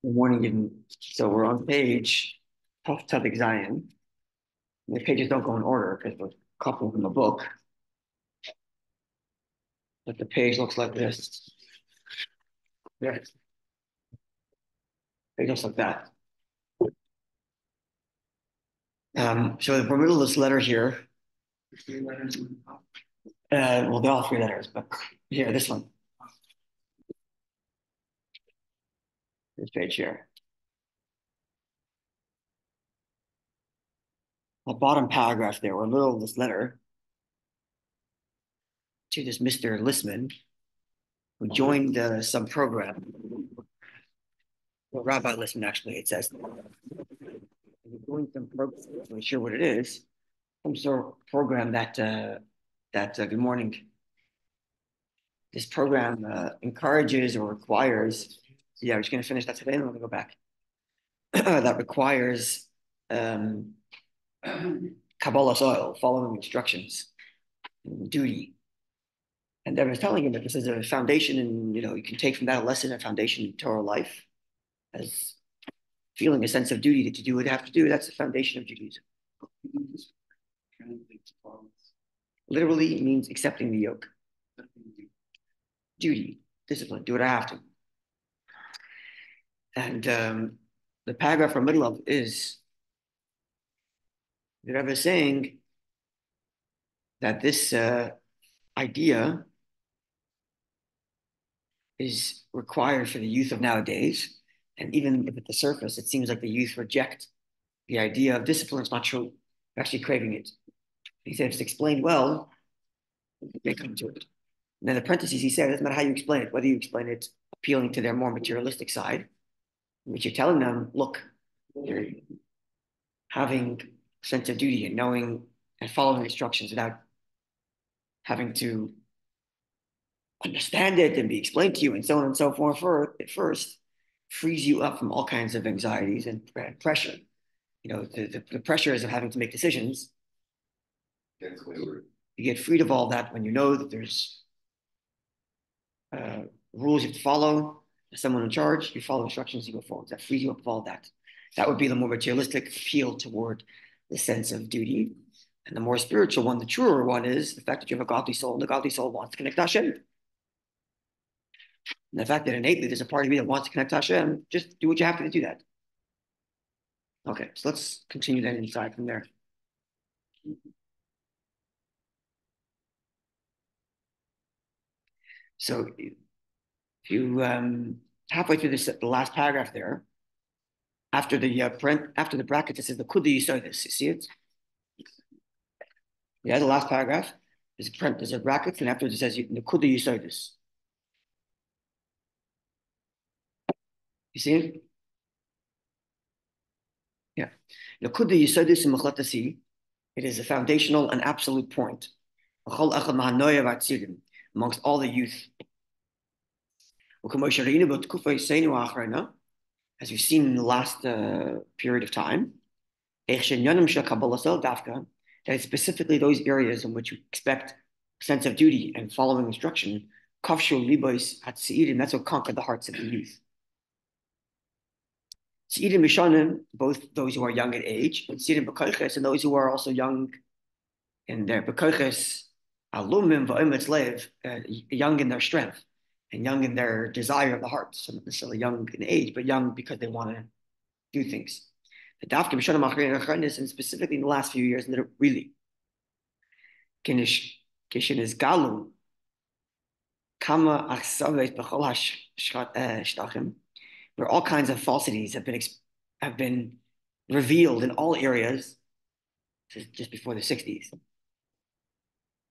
Good morning, so we're on page Topic Zion. The pages don't go in order because we're copying from the book, but the page looks like this. Yeah, it looks like that. So we're middle of this letter here. Well, they're all three letters, but here, this one, this page here. The bottom paragraph there, we're middle of this letter to this Mr. Listman, who joined some program. Well, Rabbi Listman, actually, it says. He joined some program, I'm not really sure what it is. Some sort of program that good morning. This program encourages or requires. Yeah, we're just going to finish that today, and then we'll go back. That requires Kabbalah soil, following instructions, duty. And I was telling him that this is a foundation, and you can take from that a lesson, a foundation in Torah life, as feeling a sense of duty to do what you have to do. That's the foundation of Judaism. Literally means accepting the yoke. Duty, discipline, do what I have to. And the paragraph we're in the middle of is the Rebbe is saying that this idea is required for the youth of nowadays. And even if at the surface, it seems like the youth reject the idea of discipline. It's not true. They're actually craving it. He said, if it's explained well, they come to it. And then the parentheses, he said, it doesn't matter how you explain it, whether you explain it appealing to their more materialistic side, in which you're telling them, look, you're having a sense of duty and knowing and following instructions without having to understand it and be explained to you and so on and so forth at first frees you up from all kinds of anxieties and pressure. The pressures of having to make decisions. You get freed of all that when you know that there's rules you have to follow. There's someone in charge, you follow instructions, you go forward. That frees you up of all that. That would be the more materialistic appeal toward the sense of duty. And the more spiritual one, the truer one is the fact that you have a godly soul, and the godly soul wants to connect to Hashem. And the fact that innately there's a part of me that wants to connect to Hashem, just do what you have to do that. Okay, so let's continue then inside from there. So if you halfway through the last paragraph there, after the brackets, it says the kudi yisodis. You see it? Yeah, the last paragraph. There's a bracket, and afterwards it says the kudi yisodis. You see it? Yeah. The kudi yisodis in it is a foundational and absolute point amongst all the youth. As you've seen in the last period of time, that it's specifically those areas in which you expect a sense of duty and following instruction, that's what conquered the hearts of the youth. Both those who are young in age, and those who are also young in their bekoches, young in their strength and young in their desire of the heart. So not necessarily young in age, but young because they want to do things. And specifically in the last few years, that really, where all kinds of falsities have been revealed in all areas just before the 60s.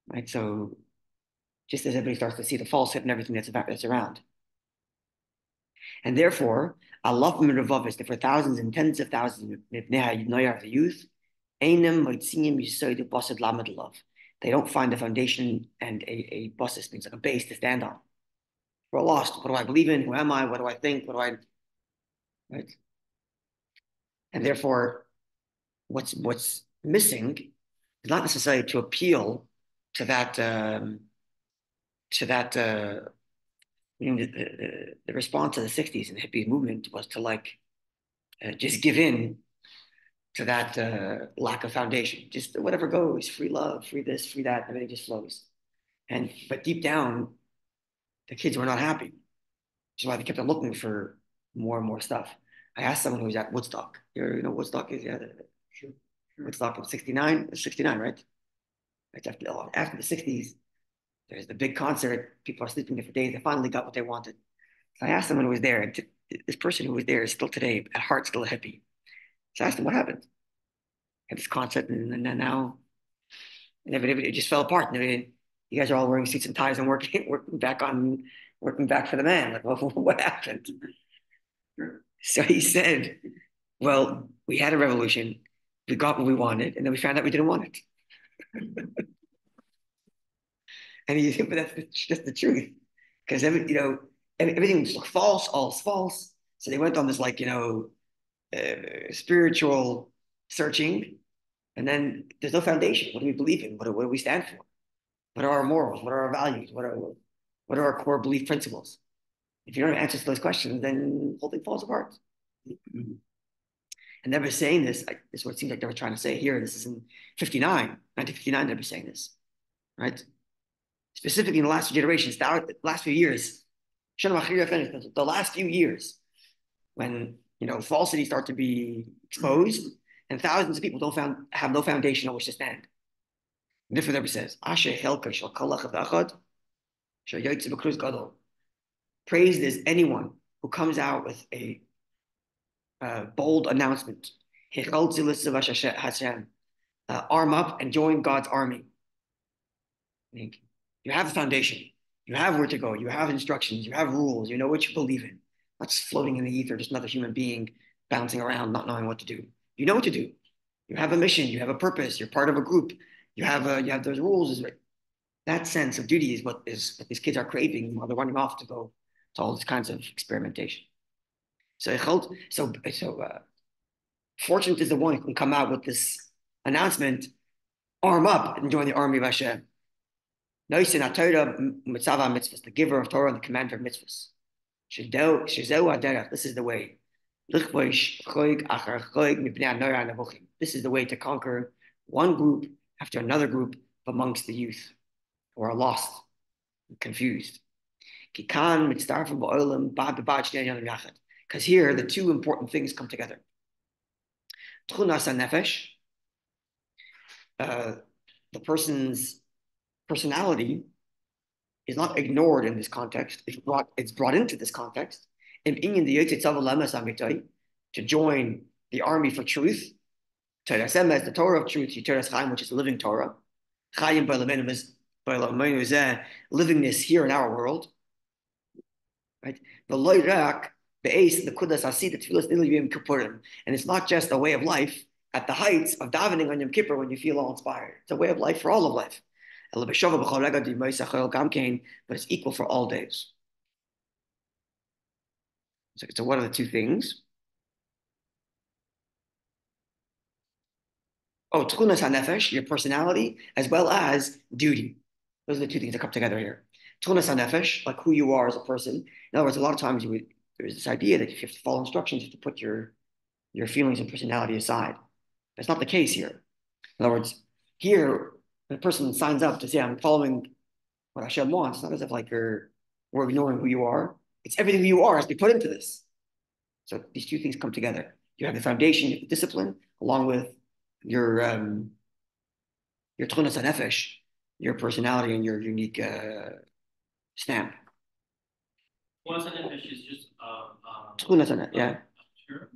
Right? So just as everybody starts to see the falsehood and everything that's around. And therefore, Allah for thousands and tens of thousands of the youth, they don't find a foundation and a basis, means like a base to stand on. We're lost. What do I believe in? Who am I? What do I think? Right? And therefore, what's missing is not necessarily to appeal to that the response of the 60s and the hippie movement was to like just give in to that lack of foundation. Just whatever goes, free love, free this, free that, everything just flows. But deep down, the kids were not happy, which is why they kept on looking for more and more stuff. I asked someone who was at Woodstock. You know Woodstock is? Yeah, sure. Woodstock in 69, 69, right? Right after the 60s, there's the big concert. People are sleeping there for days. They finally got what they wanted. So I asked someone who was there, and this person who was there is still today, at heart, still a hippie. So I asked him what happened at this concert, and then now and everybody, it just fell apart. And you guys are all wearing suits and ties and working back for the man. Like, well, what happened? So he said, well, we had a revolution, we got what we wanted, and then we found out we didn't want it. And he said, but that's just the truth. Because everything was false, all's false. So they went on this spiritual searching, and then there's no foundation. What do we believe in? What do we stand for? What are our morals? What are our values? What are our core belief principles? If you don't have answers to those questions, then the whole thing falls apart. And they were saying this, this is what it seems like they were trying to say here. This is in 1959, they were saying this, right? Specifically in the last few generations, the last few years, the last few years, when falsities start to be exposed, and thousands of people have no foundation on which to stand. And therefore, the Rebbe says, praised is anyone who comes out with a bold announcement. Arm up and join God's army. You have a foundation. You have where to go. You have instructions. You have rules. You know what you believe in. Not just floating in the ether, just another human being bouncing around, not knowing what to do. You know what to do. You have a mission. You have a purpose. You're part of a group. You have those rules. That sense of duty is what these kids are craving while they're running off to go to all these kinds of experimentation. So fortunate is the one who can come out with this announcement, arm up and join the army of Hashem. The giver of Torah and the commander of mitzvahs. This is the way. This is the way to conquer one group after another group amongst the youth who are lost and confused. Because here the two important things come together. The person's personality is not ignored in this context. It's brought into this context. To join the army for truth. The Torah of truth, which is the living Torah. Livingness here in our world. Right? And it's not just a way of life at the heights of davening on Yom Kippur when you feel all inspired. It's a way of life for all of life. But it's equal for all days. So what are the two things? Oh, tchunas hanefesh, your personality, as well as duty. Those are the two things that come together here. Tchunas hanefesh, like who you are as a person. In other words, a lot of times there's this idea that if you have to follow instructions, you have to put your feelings and personality aside. That's not the case here. In other words, here, when a person signs up to say, I'm following what Hashem wants, it's not as if we're ignoring who you are. It's everything who you are has to be put into this. So these two things come together. You have the foundation, you have the discipline, along with your tchunas hanefesh, your personality and your unique stamp. Tchunas hanefesh is just tchunas hanefesh, yeah. Term,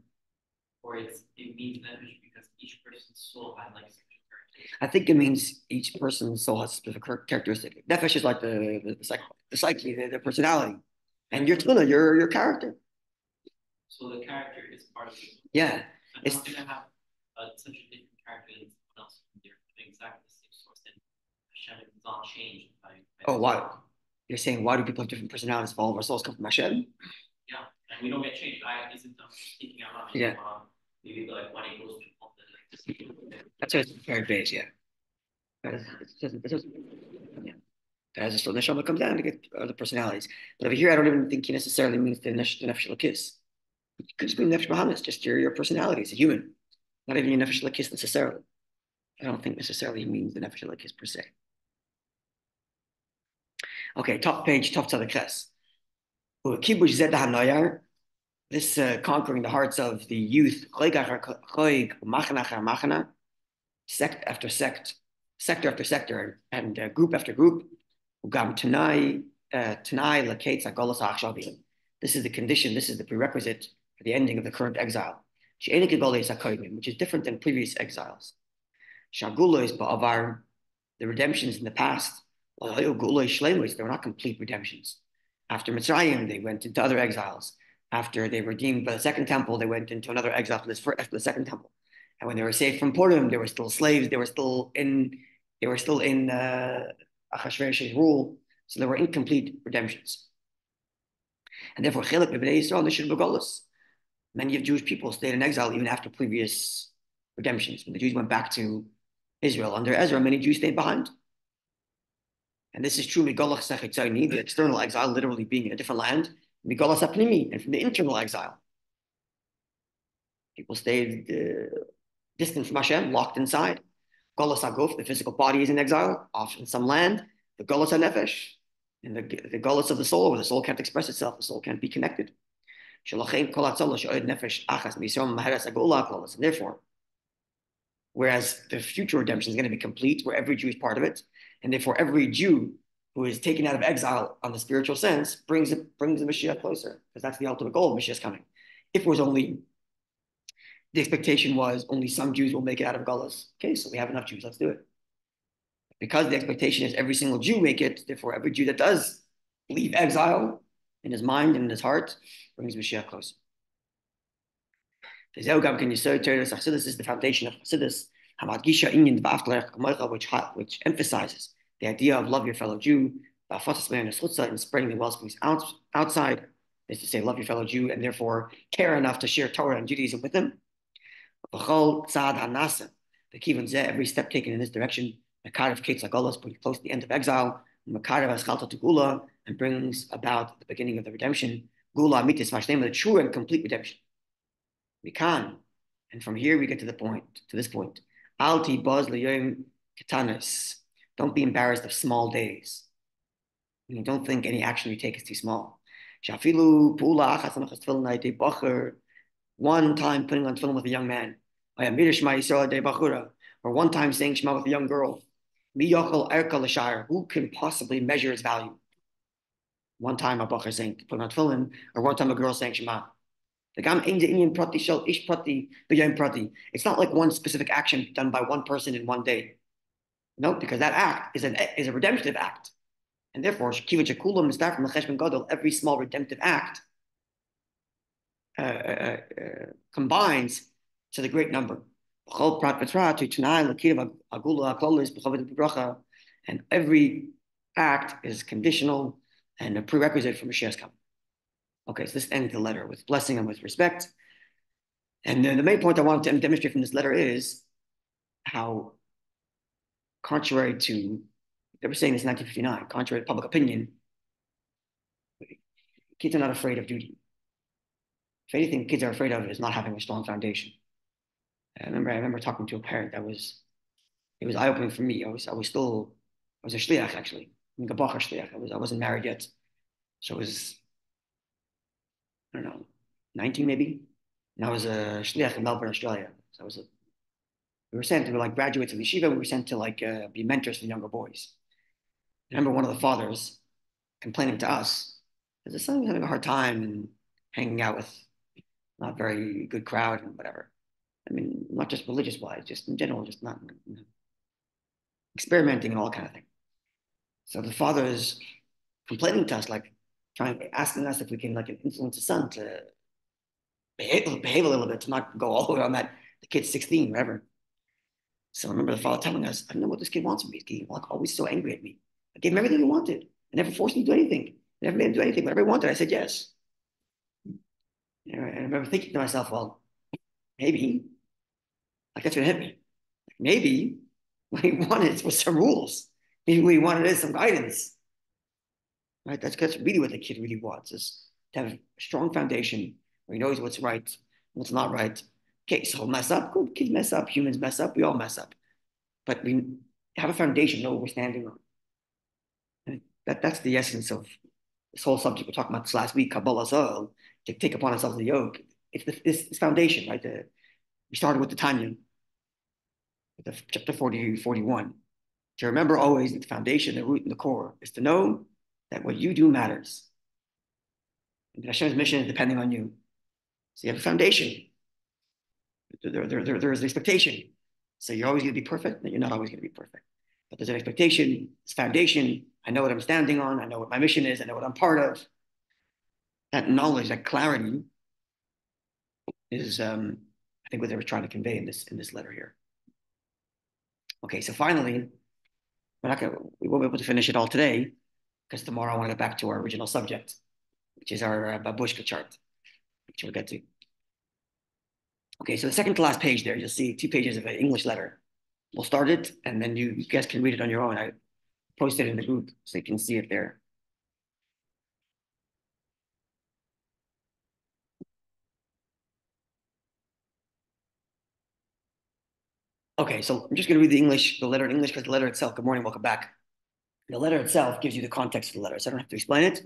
or it means nefesh because each person's soul has like special characteristics. I think it means each person's soul has a specific characteristic. Nefesh is like the psyche, the personality, and your tchuna, your character. So the character is part of it. Yeah, so it's going to have such a different character than someone else. They're doing exactly the same source, and Hashem is not changed by oh, why? You're saying why do people have different personalities if all of our souls come from Hashem? Yeah, and we don't get changed. I isn't speaking out loud. Yeah. Maybe like when it goes to that's what it's very base, yeah. Yeah. As a soul, neshama comes down to get other personalities. But over here, I don't even think he necessarily means the nefesh lakis. It could just be nefesh bahamis, just your personality as a human, not even your nefesh lakis necessarily. I don't think necessarily he means the nefesh lakis per se. Okay, top page, top tzaddik ches. Kibush zed hanoyar. This conquering the hearts of the youth, sect after sect, sector after sector, and group after group. This is the condition, this is the prerequisite for the ending of the current exile, which is different than previous exiles. The redemptions in the past, they were not complete redemptions. After Mitzrayim, they went into other exiles. After they were redeemed by the second temple, they went into another exile for the second temple. And when they were saved from Purim, they were still slaves. They were still in Achashverosh's rule. So there were incomplete redemptions. And therefore, many of Jewish people stayed in exile even after previous redemptions. When the Jews went back to Israel under Ezra, many Jews stayed behind. And this is true, the external exile, literally being in a different land, and from the internal exile. People stayed distant from Hashem, locked inside. Golas HaGuf, the physical body is in exile, off in some land. The Golas HaNefesh, and the Golas of the soul, where the soul can't express itself, the soul can't be connected. And therefore, whereas the future redemption is going to be complete, where every Jew is part of it, and therefore every Jew who is taken out of exile on the spiritual sense brings the Mashiach closer, because that's the ultimate goal of Mashiach's coming. If it was only, the expectation was only some Jews will make it out of Galus. Okay, so we have enough Jews, let's do it. Because the expectation is every single Jew make it, therefore every Jew that does leave exile in his mind and in his heart brings Mashiach closer. This is the foundation of Chassidus, which emphasizes the idea of love your fellow Jew, and spreading the wellsprings outside, is to say love your fellow Jew and therefore care enough to share Torah and Judaism with them. Every step taken in this direction, brings close to the end of exile, and brings about the beginning of the redemption, the true and complete redemption. We can, and from here we get to this point. Alti baz liyom ketanis. Don't be embarrassed of small days. Don't think any action you take is too small. Shafilu pula achas anachas tefillin na'itei bacher. One time putting on tefillin with a young man, or one time saying Shema with a young girl. Who can possibly measure its value? One time a bacher saying putting on tefillin, or one time a girl saying Shema. It's not like one specific action done by one person in one day. No, because that act is a redemptive act. And therefore, every small redemptive act combines to the great number. And every act is conditional and a prerequisite for Mashiach's coming. Okay, so this ends the letter with blessing and with respect. And the main point I want to demonstrate from this letter is how, contrary to, they were saying this in 1959, contrary to public opinion, kids are not afraid of duty. If anything, kids are afraid of is not having a strong foundation. I remember talking to a parent it was eye-opening for me. I was a shliach actually. I wasn't married yet. So it was, I don't know, 19 maybe. And I was a shliach in Melbourne, Australia. So we were sent to like graduates of yeshiva. We were sent to like be mentors for the younger boys. I remember one of the fathers complaining to us that his son was having a hard time and hanging out with not very good crowd and whatever. I mean, not just religious wise, just in general, just not experimenting and all kind of thing. So the father is complaining to us, like asking us if we can like influence his son to behave a little bit, to not go all the way on that the kid's 16, whatever. So I remember the father telling us, I don't know what this kid wants from me. He's like always so angry at me. I gave him everything he wanted. I never forced him to do anything. I never made him do anything. Whatever he wanted, I said yes. And I remember thinking to myself, well, maybe, like that's what hit me. Maybe what he wanted was some rules. Maybe what he wanted is some guidance. right? That's really what the kid really wants, is to have a strong foundation where he knows what's right, what's not right. Okay, so he'll mess up. Good, kids mess up. Humans mess up. We all mess up. But we have a foundation, know what we're standing on. And that's the essence of this whole subject. We're talking about this last week, Kabbalah Zohar, to take upon ourselves the yoke. It's this foundation, right? We started with the Tanya, with the chapter 40, 41. To remember always that the foundation, the root, and the core is to know that what you do matters. And Hashem's mission is depending on you. So you have a foundation. There is an expectation. So you're always going to be perfect, and you're not always going to be perfect. But there's an expectation, this foundation. I know what I'm standing on. I know what my mission is. I know what I'm part of. That knowledge, that clarity is, I think, what they were trying to convey in this letter here. Okay, so finally, we won't be able to finish it all today, because tomorrow I want to get back to our original subject, which is our babushka chart, which we'll get to. Okay, so the second to last page there, you'll see 2 pages of an English letter. We'll start it, and then you guys can read it on your own. I posted it in the group so you can see it there. Okay, so I'm just going to read the letter in English, because the letter itself, good morning, welcome back. The letter itself gives you the context of the letter, so I don't have to explain it.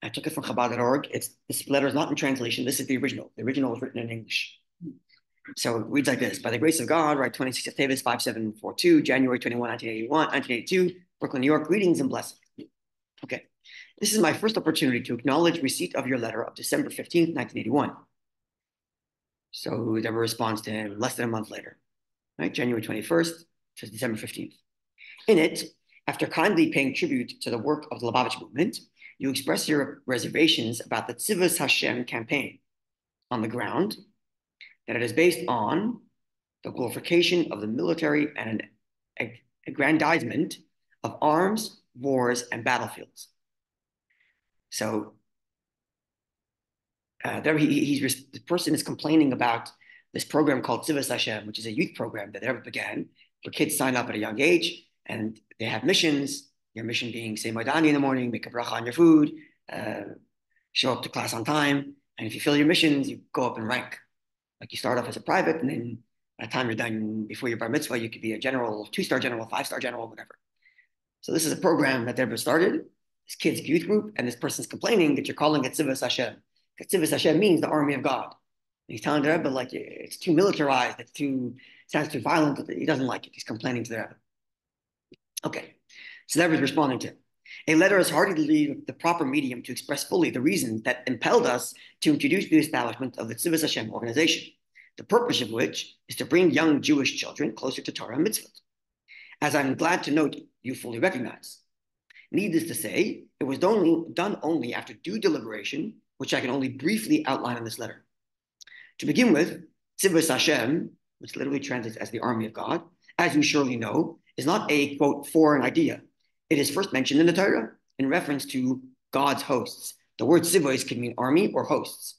I took it from Chabad.org. This letter is not in translation. This is the original. The original was written in English. So it reads like this: by the grace of God, right, 26th Tavis 5742, January 21, 1982, Brooklyn, New York, greetings and blessings. Okay. This is my first opportunity to acknowledge receipt of your letter of December 15th, 1981. So there were a response to him less than a month later, right? January 21st to December 15th. In it, after kindly paying tribute to the work of the Lubavitch movement, you express your reservations about the Tzivos Hashem campaign on the ground that it is based on the glorification of the military and an aggrandizement of arms, wars, and battlefields. So the person is complaining about this program called Tzivos Hashem, which is a youth program that ever began, where kids sign up at a young age, and they have missions. Your mission being say Modani in the morning, make a bracha on your food, show up to class on time, and if you fill your missions, you go up in rank. Like you start off as a private, and then by the time you're done, before your bar mitzvah, you could be a general, 2-star general, 5-star general, whatever. So this is a program that they've started, this kid's youth group, and this person's complaining that you're calling it Tzivos Hashem. Because Tzivos Hashem means the army of God. And he's telling the Rebbe, like, it's too militarized, sounds too violent. He doesn't like it. He's complaining to the Rebbe. Okay, so that was responding to him. A letter is hardly the proper medium to express fully the reasons that impelled us to introduce the establishment of the Tzivos Hashem organization, the purpose of which is to bring young Jewish children closer to Torah and mitzvot, as I'm glad to note you fully recognize. Needless to say, it was done only after due deliberation, which I can only briefly outline in this letter. To begin with, Tzivos Hashem, which literally translates as the army of God, as you surely know, is not a, quote, foreign idea. It is first mentioned in the Torah in reference to God's hosts. The word tzivos can mean army or hosts.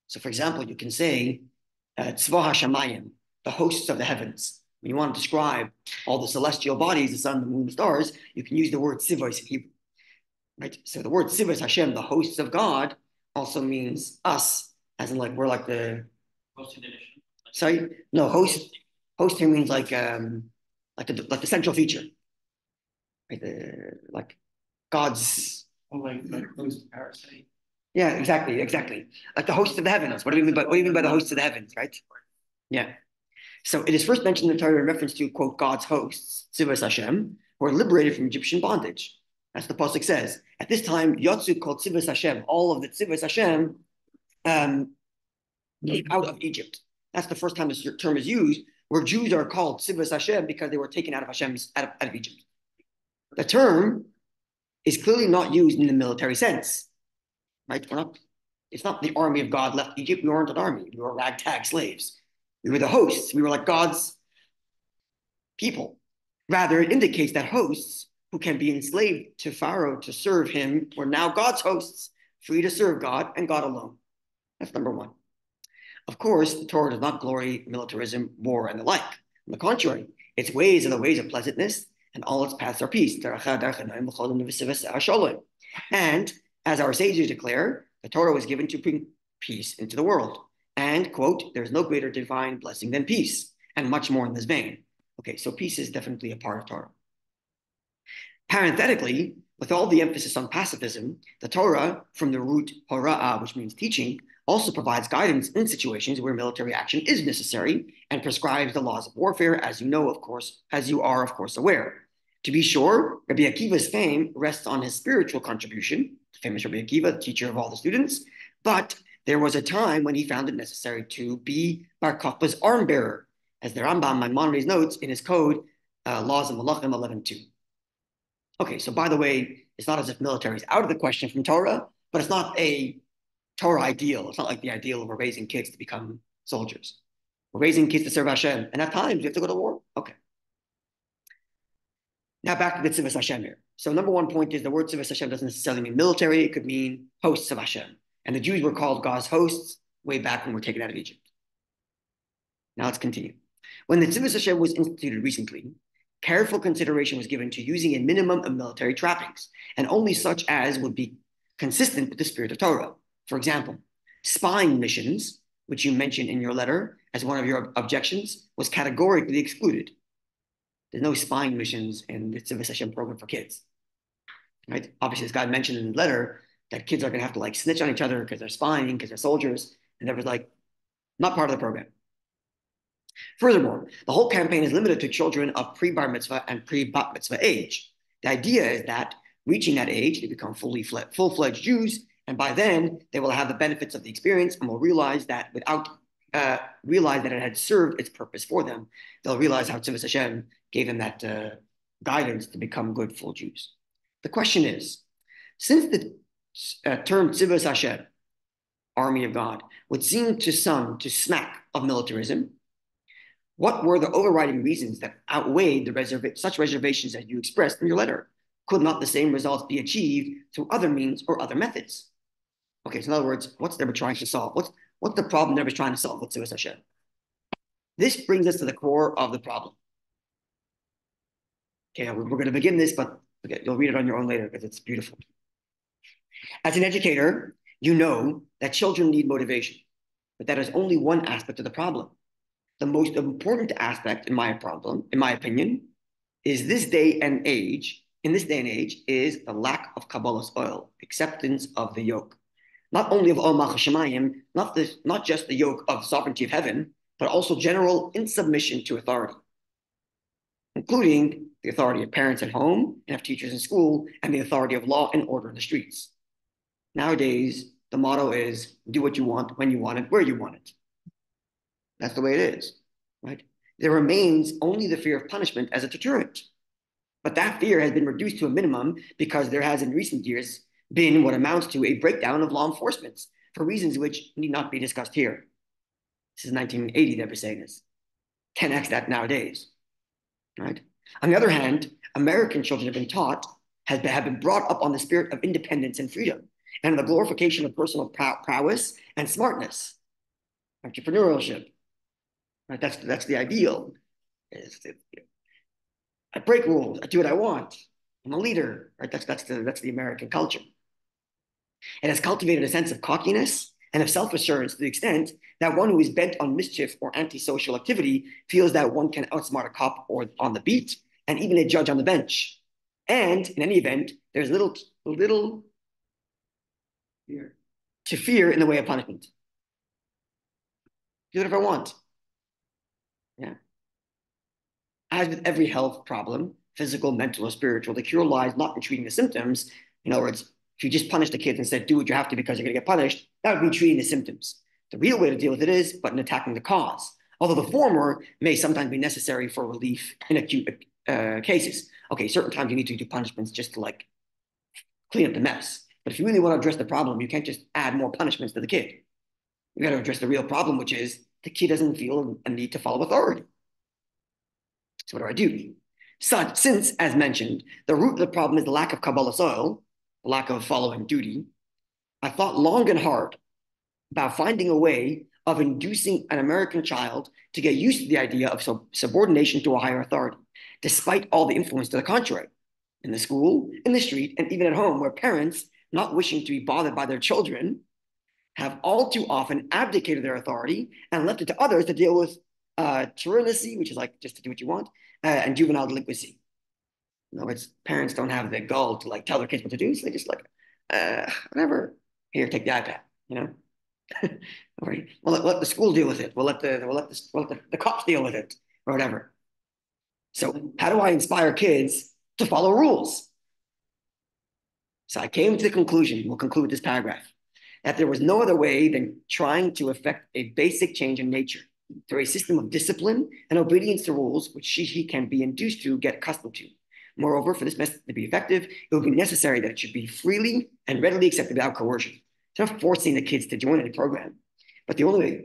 So for example, you can say, tzva hashamayim, the hosts of the heavens. When you want to describe all the celestial bodies, the sun, the moon, the stars, you can use the word tzivos in Hebrew. Right? So the word tzivos Hashem, the hosts of God, also means us, as in like we're like the sorry, no, host here means like the central feature. Right? Like God's like host parasite. Yeah, exactly. Like the hosts of the heavens. What do you mean by the hosts of the heavens, right? Yeah. So it is first mentioned in the Torah in reference to, quote, God's hosts, Tzivos Hashem, who are liberated from Egyptian bondage. That's the pasuk says. At this time, Yotzu called Tzivos Hashem, all of the Tzivos Hashem came out of Egypt. That's the first time this term is used, where Jews are called Tzivos Hashem because they were taken out of Egypt. The term is clearly not used in the military sense, right? It's not the army of God left Egypt. We weren't an army. We were ragtag slaves. We were the hosts. We were like God's people. Rather, it indicates that hosts who can be enslaved to Pharaoh to serve him were now God's hosts, free to serve God and God alone. That's number one. Of course, the Torah does not glory militarism, war, and the like. On the contrary, its ways are the ways of pleasantness, and all its paths are peace. And as our sages declare, the Torah was given to bring peace into the world. And, quote, there's no greater divine blessing than peace, and much more in this vein. Okay, so peace is definitely a part of Torah. Parenthetically, with all the emphasis on pacifism, the Torah, from the root hora'ah, which means teaching, also provides guidance in situations where military action is necessary and prescribes the laws of warfare, as you know, of course, as you are, of course, aware. To be sure, Rabbi Akiva's fame rests on his spiritual contribution, the famous Rabbi Akiva, the teacher of all the students, but there was a time when he found it necessary to be Bar Kokhba's arm bearer, as the Rambam Maimonides notes in his code, Laws of Malachim 11.2. Okay, so by the way, it's not as if military is out of the question from Torah, but it's not a Torah ideal. It's not like the ideal of we're raising kids to become soldiers. We're raising kids to serve Hashem, and at times we have to go to war. Okay. Now back to the Tzivos Hashem here. So number one point is the word Tzivos Hashem doesn't necessarily mean military. It could mean hosts of Hashem. And the Jews were called God's hosts way back when we were taken out of Egypt. Now let's continue. When the Tzivos Hashem was instituted recently, careful consideration was given to using a minimum of military trappings, and only such as would be consistent with the spirit of Torah. For example, spying missions, which you mentioned in your letter as one of your objections, was categorically excluded. There's no spying missions in the Tzivos Hashem program for kids, right? Obviously, this guy mentioned in the letter that kids are going to have to like snitch on each other because they're spying, because they're soldiers, and that was like not part of the program. Furthermore, the whole campaign is limited to children of pre-bar mitzvah and pre-bat mitzvah age. The idea is that reaching that age, they become full-fledged Jews, and by then they will have the benefits of the experience and will realize that realize that it had served its purpose for them. They'll realize how Tzivos Hashem gave them that guidance to become good full Jews. The question is, since the term Tzivos Hashem, army of God, would seem to some to smack of militarism, what were the overriding reasons that outweighed such reservations as you expressed in your letter? Could not the same results be achieved through other means or other methods? Okay, so in other words, what's Rebbe trying to solve? What's the problem Rebbe is trying to solve with Tzivos Hashem? This brings us to the core of the problem. Okay, we're going to begin this, but okay, you'll read it on your own later because it's beautiful. As an educator, you know that children need motivation, but that is only one aspect of the problem. The most important aspect in my opinion, is in this day and age, is the lack of Kabbalah's oil, acceptance of the yoke. Not only of Ol Malchus Shemayim, not just the yoke of sovereignty of heaven, but also general insubmission to authority, including the authority of parents at home and of teachers in school, and the authority of law and order in the streets. Nowadays, the motto is do what you want, when you want it, where you want it. That's the way it is, right? There remains only the fear of punishment as a deterrent. But that fear has been reduced to a minimum because there has in recent years been what amounts to a breakdown of law enforcement for reasons which need not be discussed here. This is 1980 that we're saying this. 10x that nowadays, right? On the other hand, American children have been taught, have been brought up on the spirit of independence and freedom and the glorification of personal prowess and smartness, entrepreneurship. Right? That's the ideal. I break rules. I do what I want. I'm a leader. Right? That's the American culture. It has cultivated a sense of cockiness and of self-assurance to the extent that one who is bent on mischief or antisocial activity feels that one can outsmart a cop or on the beat and even a judge on the bench. And in any event, there's little fear in the way of punishment. Do whatever I want. Yeah. As with every health problem, physical, mental, or spiritual, the cure lies not in treating the symptoms. In other words, if you just punish the kids and said, do what you have to because you're going to get punished, that would be treating the symptoms. The real way to deal with it is, but in attacking the cause. Although the former may sometimes be necessary for relief in acute cases. Okay, certain times you need to do punishments just to like clean up the mess. But if you really want to address the problem, you can't just add more punishments to the kid. You got to address the real problem, which is the kid doesn't feel a need to follow authority. So what do? Since, as mentioned, the root of the problem is the lack of Kabbalah soil, the lack of following duty, I thought long and hard about finding a way of inducing an American child to get used to the idea of subordination to a higher authority, despite all the influence to the contrary. in the school, in the street, and even at home, where parents, not wishing to be bothered by their children, have all too often abdicated their authority and left it to others to deal with tyranny, which is like just to do what you want, and juvenile delinquency. In other words, parents don't have the gall to like tell their kids what to do, so they just like, whatever. Here, take the iPad. You know, right? Well, let the school deal with it. The cops deal with it, or whatever. So, how do I inspire kids to follow rules? So, I came to the conclusion. We'll conclude this paragraph that there was no other way than trying to effect a basic change in nature through a system of discipline and obedience to rules, which he can be induced to get accustomed to. Moreover, for this method to be effective, it would be necessary that it should be freely and readily accepted without coercion. It's not forcing the kids to join any program, but the only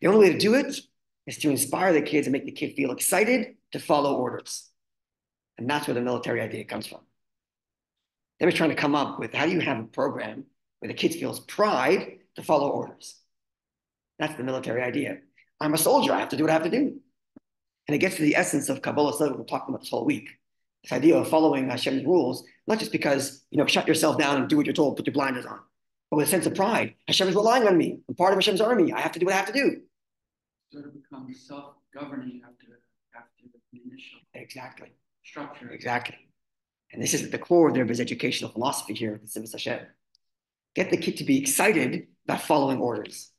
way to do it is to inspire the kids and make the kid feel excited to follow orders. And that's where the military idea comes from. They were trying to come up with how do you have a program where the kids feels pride to follow orders. That's the military idea. I'm a soldier. I have to do what I have to do. And it gets to the essence of Kabbalah study we're talking about this whole week. This idea of following Hashem's rules, not just because, shut yourself down and do what you're told, put your blinders on, but with a sense of pride. Hashem is relying on me. I'm part of Hashem's army. I have to do what I have to do. Sort of become self-governing after the initial Exactly. structure. Exactly. And this is at the core of their educational philosophy here at the Tzivos Hashem. Get the kid to be excited about following orders.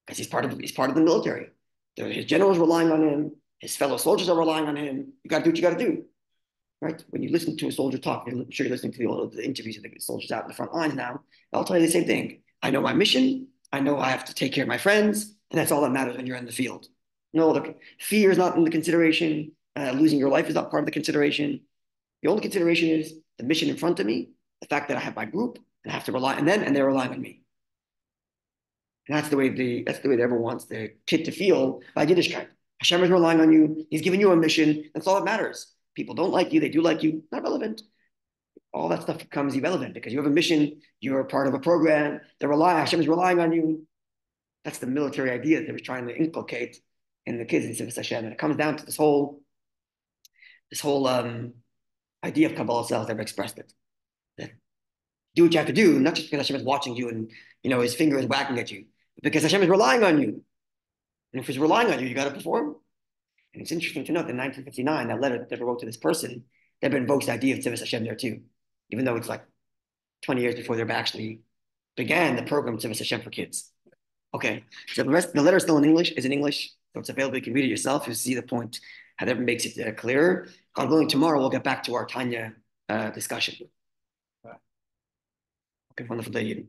Because he's part of the military. His generals are relying on him. His fellow soldiers are relying on him. You got to do what you got to do, right? When you listen to a soldier talk, I'm sure you're listening to all of the interviews of the soldiers out in the front lines now. I'll tell you the same thing. I know my mission. I know I have to take care of my friends, and that's all that matters when you're in the field. No, the fear is not in the consideration. Losing your life is not part of the consideration. The only consideration is the mission in front of me, the fact that I have my group, and I have to rely on them, and they're relying on me. And that's the way everyone wants the kid to feel by Yiddishkeit. Hashem is relying on you. He's giving you a mission. That's all that matters. People don't like you. They do like you. Not relevant. All that stuff becomes irrelevant because you have a mission. You're part of a program. Hashem is relying on you. That's the military idea that they were trying to inculcate in the kids in Tzivos Hashem. And it comes down to this whole idea of Kabbalah cells that have expressed it. That do what you have to do, not just because Hashem is watching you and his finger is wagging at you, but because Hashem is relying on you. And if he's relying on you, you got to perform. And it's interesting to note that in 1959, that letter that they wrote to this person, that invokes the idea of Tzivos Hashem there too, even though it's like 20 years before they actually began the program Tzivos Hashem for kids. Okay, so the letter is still in English, so it's available. You can read it yourself. You'll see the point, how that makes it clearer. God willing, tomorrow we'll get back to our Tanya discussion. Okay, wonderful day, Yidin.